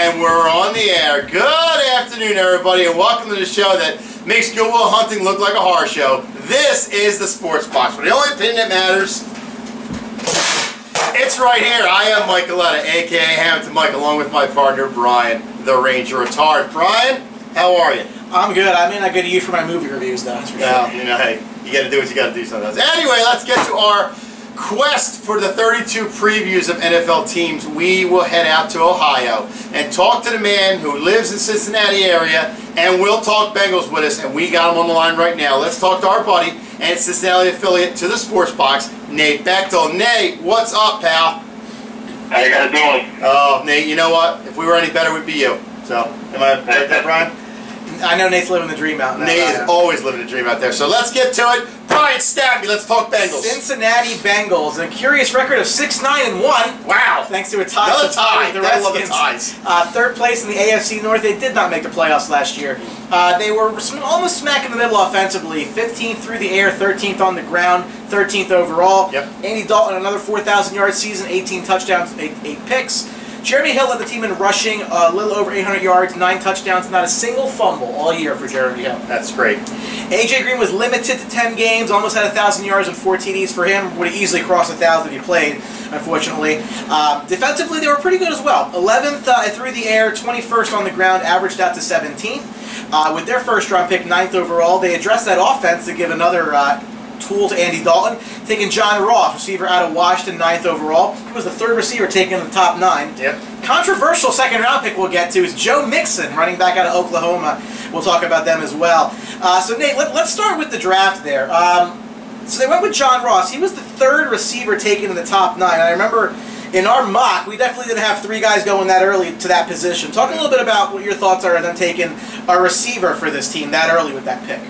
And we're on the air. Good afternoon, everybody, and welcome to the show that makes Goodwill Hunting look like a horror show. This is the Sports Box, where the only opinion that matters, it's right here. I am Mike Aletta, a.k.a. Hamilton Mike, along with my partner, Brian, the Ranger Retard. Brian, how are you? I'm good. I may not get to you for my movie reviews, though. That's for sure. You know, hey, you got to do what you got to do sometimes. Anyway, let's get to our quest for the 32 previews of NFL teams. We will head out to Ohio and talk to the man who lives in Cincinnati area and will talk Bengals with us, and we got him on the line right now. Let's talk to our buddy and Cincinnati affiliate to the Sports Box, Nate Bechtel. Nate, what's up, pal? How you guys doing? Oh, Nate, you know what? If we were any better, we'd be you. So, am I right there, Brian? I know Nate's living the dream out now. Nate is always living the dream out there. So let's get to it. Brian, stab me. Let's talk Bengals. Cincinnati Bengals, a curious record of 6-9-1. Wow. Thanks to a tie. Another tie. The I love the Redskins. ties. Third place in the AFC North. They did not make the playoffs last year. They were almost smack in the middle offensively. 15th through the air, 13th on the ground, 13th overall. Yep. Andy Dalton, another 4,000-yard season, 18 touchdowns, 8 picks. Jeremy Hill led the team in rushing, a little over 800 yards, 9 touchdowns, not a single fumble all year for Jeremy Hill. That's great. A.J. Green was limited to 10 games, almost had 1,000 yards and 4 TDs for him. Would have easily crossed 1,000 if he played, unfortunately. Defensively, they were pretty good as well. 11th through the air, 21st on the ground, averaged out to 17th. With their first-round pick, 9th overall, they addressed that offense to give another tool to Andy Dalton, taking John Ross, receiver out of Washington, 9th overall. He was the third receiver taken in the top 9. Yep. Controversial second-round pick we'll get to is Joe Mixon, running back out of Oklahoma. We'll talk about them as well. So Nate, let's start with the draft there. So they went with John Ross. He was the third receiver taken in the top 9. I remember in our mock, we definitely didn't have 3 guys going that early to that position. Talk a little bit about what your thoughts are on them taking a receiver for this team that early with that pick.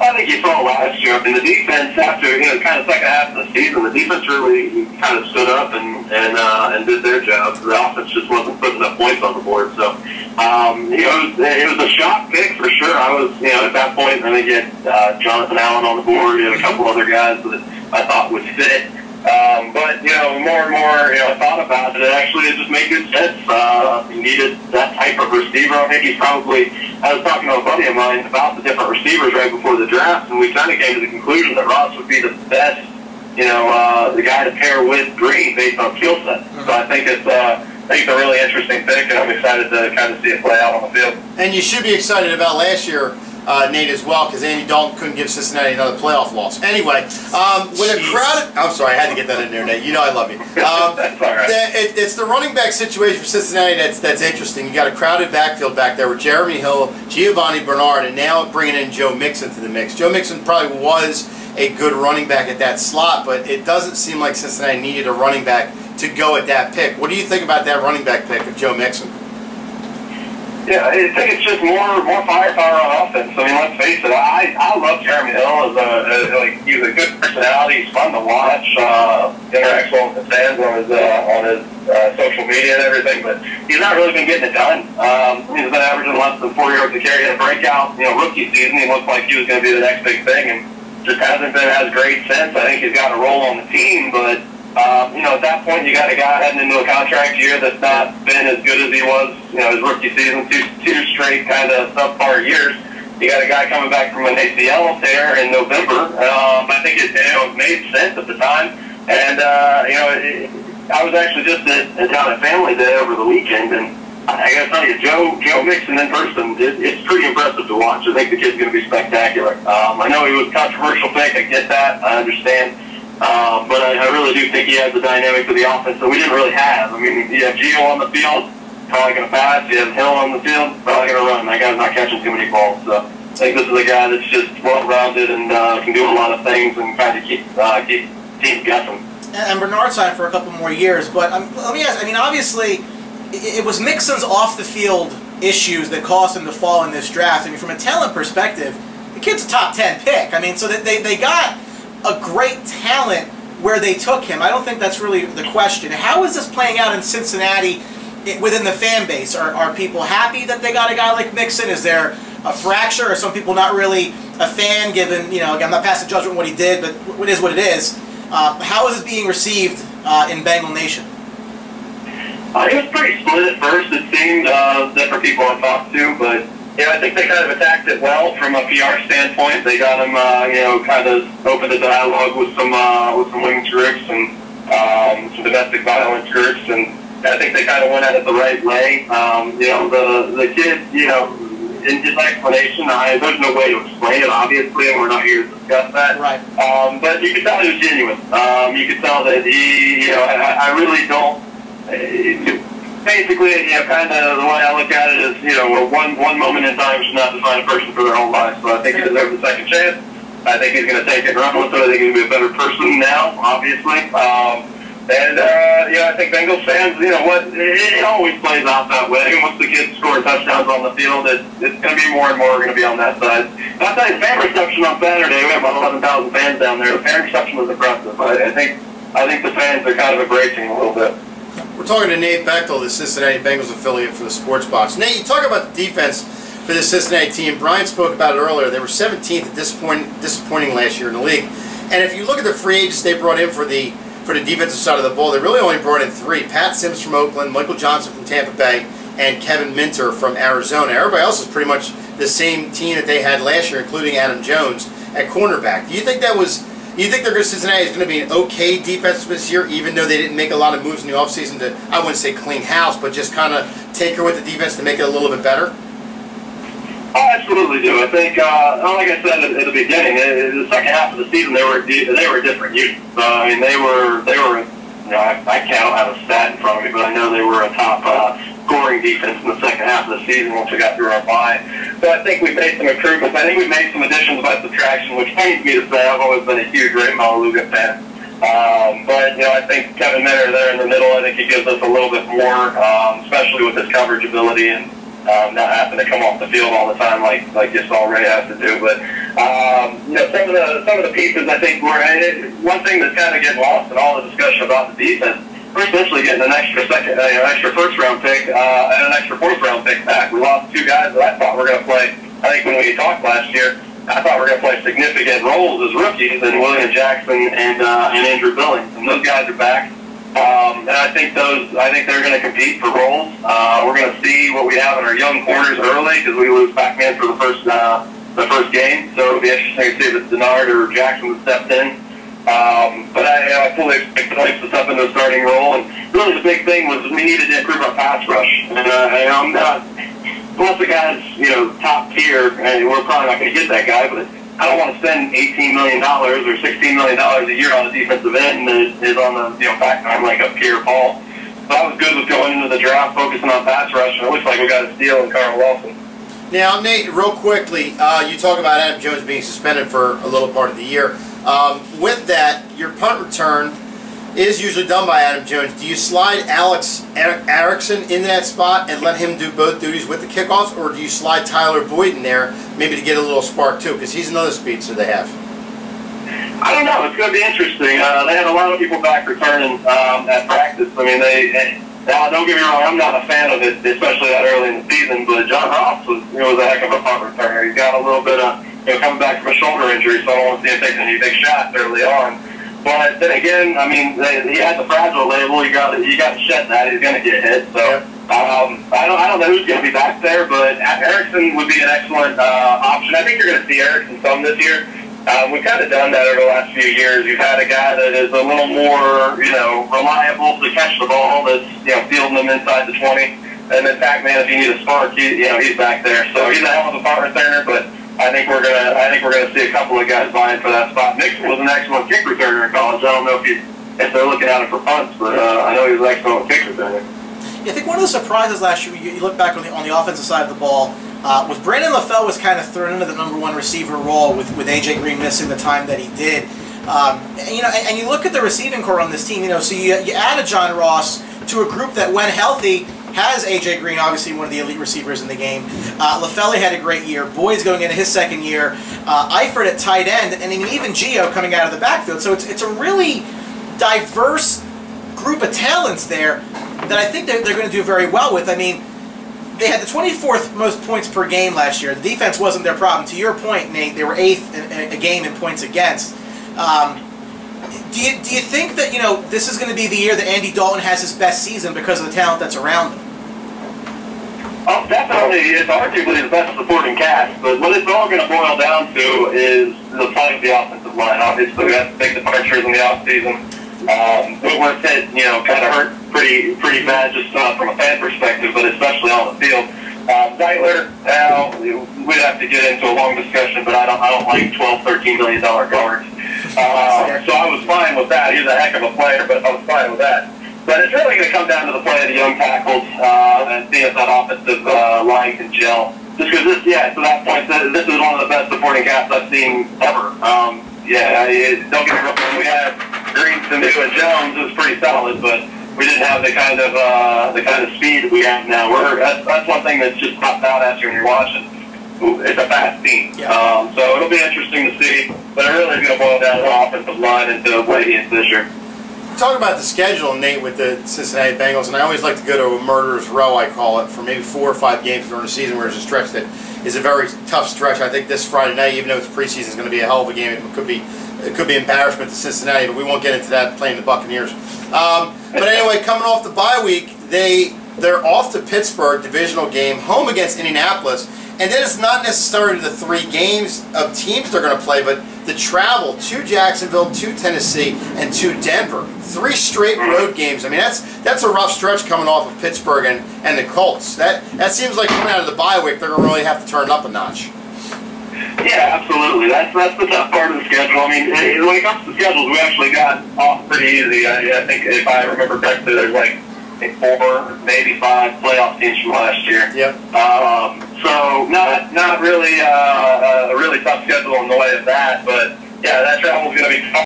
I think you saw last year. I mean, the defense after kind of second half of the season, the defense really kind of stood up and did their job. The offense just wasn't putting enough points on the board. So, it was a shock pick for sure. I was, at that point, I think you had Jonathan Allen on the board, a couple other guys that I thought would fit. But more and more, I thought about it. Actually, it just made good sense. You needed that type of receiver. I think I was talking to a buddy of mine about the different receivers right before the draft, and we kind of came to the conclusion that Ross would be the best, the guy to pair with Green based on skill set. So I think it's a really interesting pick, and I'm excited to kind of see it play out on the field. And you should be excited about last year, Nate, as well, because Andy Dalton couldn't give Cincinnati another playoff loss. Anyway, with a crowded... I'm sorry, I had to get that in there, Nate. You know I love you. That's all right. It's the running back situation for Cincinnati that's interesting. You got a crowded backfield back there with Jeremy Hill, Giovanni Bernard, and now bringing in Joe Mixon to the mix. Joe Mixon probably was a good running back at that slot, but it doesn't seem like Cincinnati needed a running back to go at that pick. What do you think about that running back pick of Joe Mixon? Yeah, I think it's just more firepower on offense. I mean, let's face it. I love Jeremy Hill he's a good personality. He's fun to watch. Interacts well with the fans on his social media and everything. But he's not really been getting it done. He's been averaging less than 4 yards a carry. In a breakout, rookie season, he looked like he was going to be the next big thing, and just hasn't been as great since. I think he's got a role on the team, but. At that point, you got a guy heading into a contract year that's not been as good as he was, his rookie season, two straight kind of subpar years. You got a guy coming back from an ACL tear in November. I think it made sense at the time. And, I was actually just down at Family Day over the weekend, and I got to tell you, Joe Mixon in person, it's pretty impressive to watch. I think the kid's going to be spectacular. I know he was a controversial pick. I get that. I understand. But I really do think he has the dynamic of the offense that we didn't really have. I mean, you have Gio on the field, probably going to pass. You have Hill on the field, probably going to run. That guy's not catching too many balls. So I think this is a guy that's just well-rounded and can do a lot of things and kind of keep teams guessing. And Bernard signed for a couple more years. But let me ask, I mean, obviously, it was Mixon's off-the-field issues that caused him to fall in this draft. I mean, from a talent perspective, the kid's a top 10 pick. I mean, so that they got a great talent where they took him. I don't think that's really the question. How is this playing out in Cincinnati within the fan base? Are people happy that they got a guy like Mixon? Is there a fracture? Are some people not really a fan given, again, I'm not passing judgment on what he did, but it is what it is. How is it being received in Bengal Nation? It was pretty split at first, it seemed, different people I talked to, but I think they kind of attacked it well from a PR standpoint. They got him, kind of opened a dialogue with some women's groups and some domestic violence groups, and I think they kind of went at it the right way. The kid, in his explanation, there's no way to explain it, obviously, and we're not here to discuss that. Right. But you could tell he was genuine. You could tell that he, I really don't. Basically, kind of the way I look at it is, one moment in time should not define a person for their whole life. So I think he deserves a second chance. I think he's going to take it and run with it. I think he's going to be a better person now, obviously. I think Bengals fans, it always plays out that way. Once the kids score touchdowns on the field, it's going to be more and more going to be on that side. And I'll tell you, fan reception on Saturday, we had about 11,000 fans down there. The fan reception was impressive. I think the fans are kind of embracing a little bit. We're talking to Nate Bechtel, the Cincinnati Bengals affiliate for the Sports Box. Nate, you talk about the defense for the Cincinnati team. Brian spoke about it earlier. They were 17th and disappointing last year in the league. And if you look at the free agents they brought in for the defensive side of the ball, they really only brought in 3. Pat Sims from Oakland, Michael Johnson from Tampa Bay, and Kevin Minter from Arizona. Everybody else is pretty much the same team that they had last year, including Adam Jones at cornerback. Do you think Cincinnati is going to be an okay defense this year, even though they didn't make a lot of moves in the offseason to, I wouldn't say clean house, but just kind of tinker with the defense to make it a little bit better? I absolutely do. I think, like I said at the beginning, the second half of the season they were a different unit. They were. I don't have a stat in front of me, but I know they were a top scoring defense in the second half of the season once we got through our bye. So I think we've made some improvements. I think we've made some additions by subtraction, which pains me to say. I've always been a huge Ray Malaluga fan. But I think Kevin Minter there in the middle, I think he gives us a little bit more, especially with his coverage ability and not having to come off the field all the time like you saw Ray have to do. But some of the pieces, I think, one thing that's kind of getting lost in all the discussion about the defense, we're essentially getting an extra first round pick and an extra fourth round pick back. We lost 2 guys that I thought were going to play. I think when we talked last year, I thought we were going to play significant roles as rookies in William Jackson and Andrew Billings, and those guys are back. And I think they're going to compete for roles. We're going to see what we have in our young corners early because we lose Pac-Man for the first game. So it'll be interesting to see if it's Denard or Jackson that stepped in. But I fully expect to step into a starting role. And really the big thing was we needed to improve our pass rush. And I'm not, unless the guy's top tier, and we're probably not going to get that guy, but I don't want to spend $18 million or $16 million a year on a defensive end that is on the back nine like a Pierre Paul. So I was good with going into the draft, focusing on pass rush, and it looks like we got a steal in Carl Lawson. Now, Nate, real quickly, you talk about Adam Jones being suspended for a little part of the year. With that, your punt return is usually done by Adam Jones. Do you slide Alex Erickson into that spot and let him do both duties with the kickoffs, or do you slide Tyler Boyd in there maybe to get a little spark too, because he's another speedster they have? I don't know. It's going to be interesting. They had a lot of people back returning at practice. I mean, don't get me wrong, I'm not a fan of it, especially that early in the season, but John Ross was a heck of a punt returner. He's got a little bit of, coming back from a shoulder injury, so I don't want to see him taking any big shots early on. But then again, I mean, he had the fragile label. You got to shed that. He's going to get hit. So I don't know who's going to be back there, but Erickson would be an excellent option. I think you're going to see Erickson some this year. We've kind of done that over the last few years. You've had a guy that is a little more, reliable to catch the ball, that's fielding them inside the 20, and then Pac-Man, if you need a spark, he's back there. So he's a hell of a punt returner, but I think we're gonna see a couple of guys vying for that spot. Mixon was an excellent kick returner in college. I don't know if they're looking at him for punts, but I know he was an excellent kick returner. Yeah, I think one of the surprises last year, you look back on the offensive side of the ball, was Brandon LaFell was kind of thrown into the #1 receiver role with AJ Green missing the time that he did. And you look at the receiving core on this team. So you added John Ross to a group that, when healthy, has AJ Green, obviously one of the elite receivers in the game. LaFell had a great year. Boyd's going into his second year. Eifert at tight end, and even Gio coming out of the backfield. So it's a really diverse group of talents there that I think they're going to do very well with. I mean, they had the 24th most points per game last year. The defense wasn't their problem. To your point, Nate, they were 8th a game in points against. Do you think that, this is going to be the year that Andy Dalton has his best season because of the talent that's around him? Oh, definitely. It's arguably the best supporting cast, but what it's all going to boil down to is the play of the offensive line. Obviously, we have to take departures in the offseason. Whitworth hit, kind of hurt pretty bad just from a fan perspective, but especially on the field. Zeitler, we'd have to get into a long discussion, but I don't like $12, $13 million guards. So I was fine with that. He's a heck of a player, but I was fine with that. But it's really going to come down to the play of the young tackles and see if that offensive line can gel. Just because to that point, this is one of the best supporting casts I've seen ever. Don't get me wrong, we had Green, Sanu, and Jones. It was pretty solid, but we didn't have the kind of speed that we have now. That's one thing that's just popped out at you when you're watching. It's a fast team. Yeah. So it'll be interesting to see, but it really is going to boil down to the offensive line and to what he is this year. Talk about the schedule, Nate, with the Cincinnati Bengals, and I always like to go to a murderer's row, I call it, for maybe 4 or 5 games during the season where there's a stretch that is a very tough stretch. I think this Friday night, even though it's preseason, is going to be a hell of a game. It could be embarrassment to Cincinnati, but we won't get into that playing the Buccaneers. But anyway, coming off the bye week, they're off to Pittsburgh, divisional game, home against Indianapolis, and then it's not necessarily the 3 games of teams they're going to play, but the travel to Jacksonville, to Tennessee, and to Denver. 3 straight road games. I mean, that's a rough stretch coming off of Pittsburgh and the Colts. That seems like coming out of the bye week, they're going to really have to turn it up a notch. Yeah, absolutely. That's the tough part of the schedule. I mean, when it comes to schedules, we actually got off pretty easy. I think if I remember correctly, there's like 4, maybe 5 playoff teams from last year. Yep. So not really a really tough schedule in the way of that, but yeah, that travel is going to be tough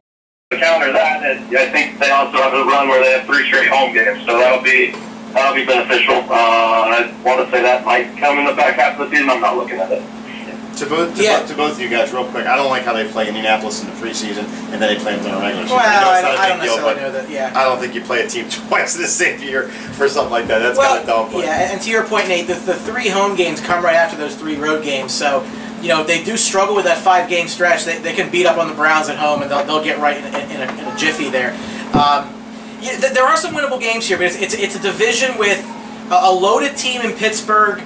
to counter that. And I think they also have a run where they have 3 straight home games, so that'll be beneficial. I want to say that might come in the back half of the season. I'm not looking at it. To both of you guys, real quick, I don't like how they play Indianapolis in the preseason and then they play them in the regular season. Well, I don't necessarily know that. Yeah. I don't think you play a team twice in the same year for something like that. That's kind of dumb. But. Yeah, and to your point, Nate, the 3 home games come right after those 3 road games. So, if they do struggle with that 5-game stretch, they can beat up on the Browns at home and they'll get right in a jiffy there. There are some winnable games here, but it's a division with a loaded team in Pittsburgh.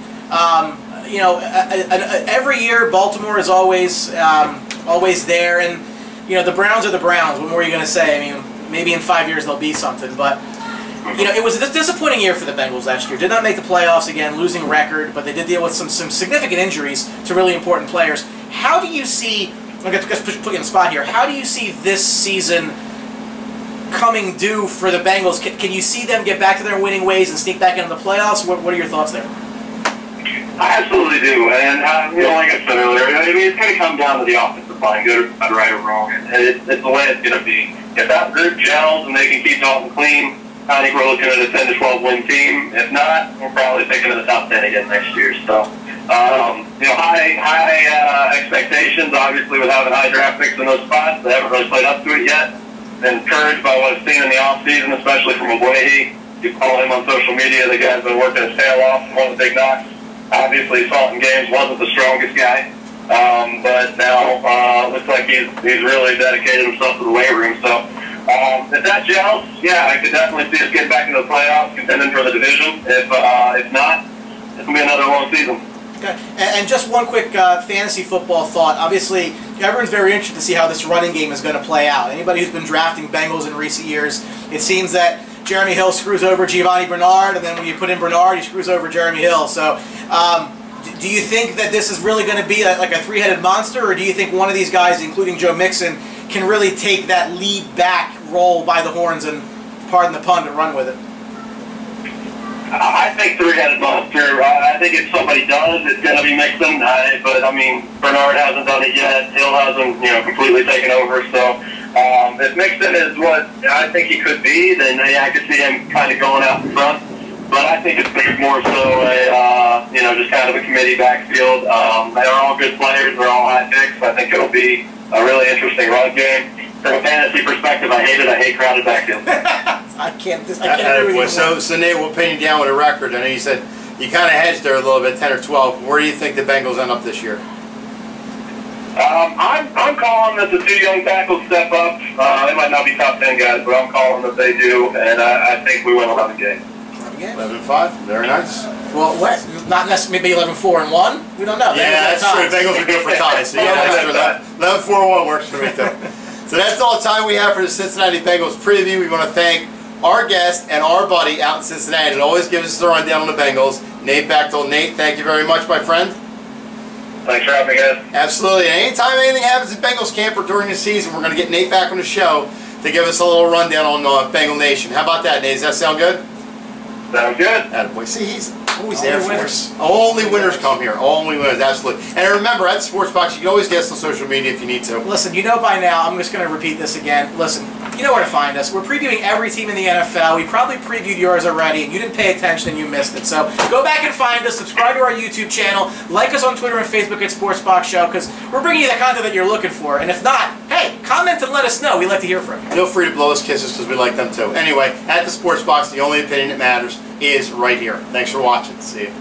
Every year Baltimore is always there, and the Browns are the Browns. What more are you going to say? I mean, maybe in 5 years they'll be something, but it was a disappointing year for the Bengals last year. Did not make the playoffs again, losing record, but they did deal with some significant injuries to really important players. How do you see? I'm going to put you on the spot here. How do you see this season coming due for the Bengals? Can you see them get back to their winning ways and sneak back into the playoffs? What are your thoughts there? I absolutely do, and like I said earlier, I mean, it's going to come down to the offensive line, good or right or wrong, and it's the way it's going to be. If that group gels and they can keep Dalton clean, I think we're looking at a 10 to 12 win team. If not, we're probably picking in the top 10 again next year. So, high expectations. Obviously, with having high draft picks in those spots, they haven't really played up to it yet. Encouraged by what I've seen in the offseason, especially from Abuehi. You follow him on social media. The guy's been working his tail off. One of the big knocks. Obviously, Salton Games wasn't the strongest guy, but now looks like he's really dedicated himself to the weight room. So if that gels, I could definitely see us getting back into the playoffs, contending for the division. If not, it's going to be another long season. Okay. And just one quick fantasy football thought. Obviously, everyone's very interested to see how this running game is going to play out. Anybody who's been drafting Bengals in recent years, it seems that Jeremy Hill screws over Giovanni Bernard, and then when you put in Bernard, he screws over Jeremy Hill. So, do you think that this is really going to be like a 3-headed monster, or do you think one of these guys, including Joe Mixon, can really take that lead back role by the horns and, pardon the pun, and run with it? I think 3-headed monster. I think if somebody does, it's going to be Mixon. But I mean, Bernard hasn't done it yet. Hill hasn't, completely taken over. So if Mixon is what I think he could be, then I could see him kind of going out in front. But I think it's more so a, just kind of a committee backfield. They're all good players. They're all high picks. I think it'll be a really interesting run game. From a fantasy perspective, I hate it. I hate crowded backfield. I can't agree with you. So Nate, we'll pin you down with a record. I know you said you kind of hedged there a little bit, 10 or 12. Where do you think the Bengals end up this year? I'm calling that the 2 young tackles step up. They might not be top 10 guys, but I'm calling that they do, and I think we win 11 games. 11-5. Very nice. Well, what? Not necessarily maybe 11-4-1. We don't know. Yeah, that's true. Bengals are good for ties. So yeah, that's true. 11-4-1 works for me too. So that's all the time we have for the Cincinnati Bengals preview. We want to thank our guest and our buddy out in Cincinnati that always gives us the rundown on the Bengals, Nate Bechtel. Nate, thank you very much, my friend. Thanks for having me, guys. Absolutely. And anytime anything happens at Bengals camp or during the season, we're going to get Nate back on the show to give us a little rundown on Bengal Nation. How about that, Nate? Does that sound good? Sounds good. Attaboy. See, he's always there for us. Only winners come here. Only winners, absolutely. And remember, at Sports Box, you can always get us on social media if you need to. Listen, you know by now, I'm just going to repeat this again. Listen, you know where to find us. We're previewing every team in the NFL. We probably previewed yours already, and you didn't pay attention and you missed it. So go back and find us. Subscribe to our YouTube channel. Like us on Twitter and Facebook at Sports Box Show, because we're bringing you the content that you're looking for. And if not, hey, comment and let us know. We'd like to hear from you. Feel free to blow us kisses because we like them too. Anyway, at the Sports Box, the only opinion that matters is right here. Thanks for watching. See you.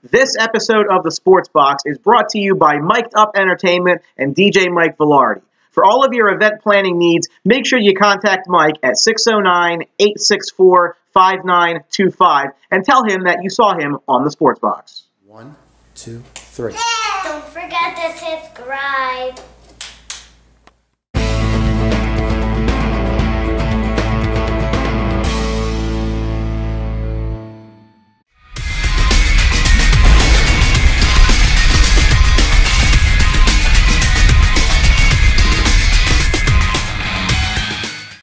This episode of the Sports Box is brought to you by Mic'd Up Entertainment and DJ Mike Velarde. For all of your event planning needs, make sure you contact Mike at 609-864-5925 and tell him that you saw him on the Sports Box. 1, 2, 3. Don't forget to subscribe.